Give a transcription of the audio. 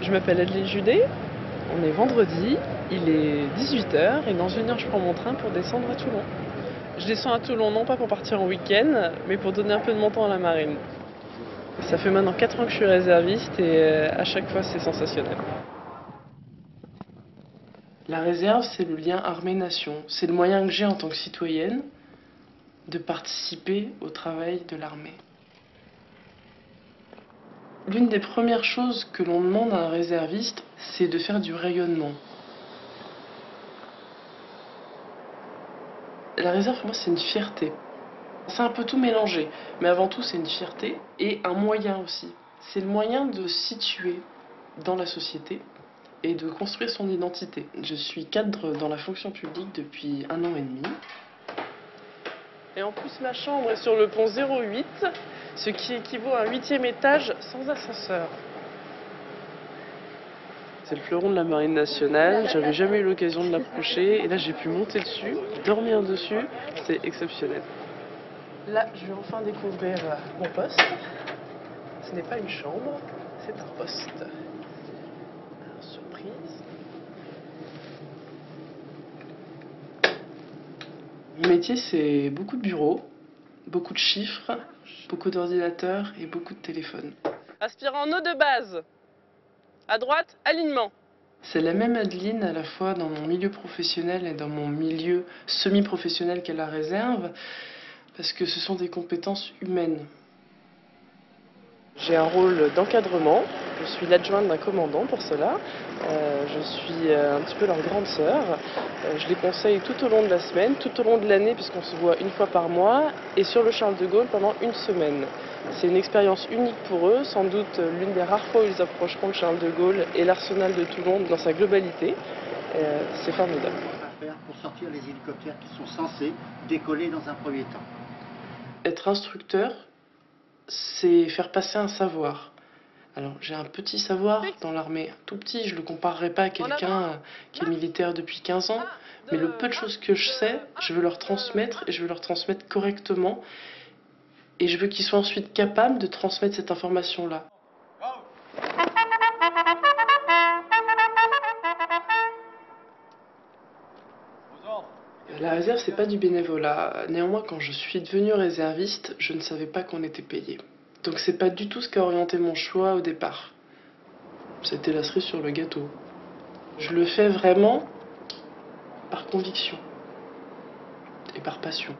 Je m'appelle Adeline Judet, on est vendredi, il est 18 h et dans 1 heure je prends mon train pour descendre à Toulon. Je descends à Toulon non pas pour partir en week-end, mais pour donner un peu de mon temps à la marine. Ça fait maintenant 4 ans que je suis réserviste et à chaque fois c'est sensationnel. La réserve, c'est le lien armée-nation. C'est le moyen que j'ai en tant que citoyenne de participer au travail de l'armée. L'une des premières choses que l'on demande à un réserviste, c'est de faire du rayonnement. La réserve, pour moi, c'est une fierté. C'est un peu tout mélangé, mais avant tout, c'est une fierté et un moyen aussi. C'est le moyen de se situer dans la société et de construire son identité. Je suis cadre dans la fonction publique depuis 1 an et demi. Et en plus, ma chambre est sur le pont 08, ce qui équivaut à un 8e étage sans ascenseur. C'est le fleuron de la Marine nationale, j'avais jamais eu l'occasion de l'approcher, et là j'ai pu monter dessus, dormir dessus, c'est exceptionnel. Là, je vais enfin découvrir mon poste. Ce n'est pas une chambre, c'est un poste. Alors, surprise. Mon métier, c'est beaucoup de bureaux, beaucoup de chiffres, beaucoup d'ordinateurs et beaucoup de téléphones. Aspirant en eau de base. À droite, alignement. C'est la même Adeline à la fois dans mon milieu professionnel et dans mon milieu semi-professionnel qu'elle la réserve, parce que ce sont des compétences humaines. J'ai un rôle d'encadrement, je suis l'adjointe d'un commandant pour cela, je suis un petit peu leur grande sœur, je les conseille tout au long de la semaine, tout au long de l'année puisqu'on se voit 1 fois par mois et sur le Charles de Gaulle pendant 1 semaine. C'est une expérience unique pour eux, sans doute l'une des rares fois où ils approcheront le Charles de Gaulle et l'arsenal de Toulon dans sa globalité. C'est formidable. Faire pour sortir les hélicoptères qui sont censés décoller dans un premier temps. Être instructeur, c'est faire passer un savoir. Alors, j'ai un petit savoir dans l'armée, tout petit, je le comparerai pas à quelqu'un qui est militaire depuis 15 ans, mais le peu de choses que je sais, je veux leur transmettre et je veux leur transmettre correctement et je veux qu'ils soient ensuite capables de transmettre cette information-là. La réserve, c'est pas du bénévolat. Néanmoins, quand je suis devenue réserviste, je ne savais pas qu'on était payé. Donc c'est pas du tout ce qui a orienté mon choix au départ. C'était la cerise sur le gâteau. Je le fais vraiment par conviction et par passion.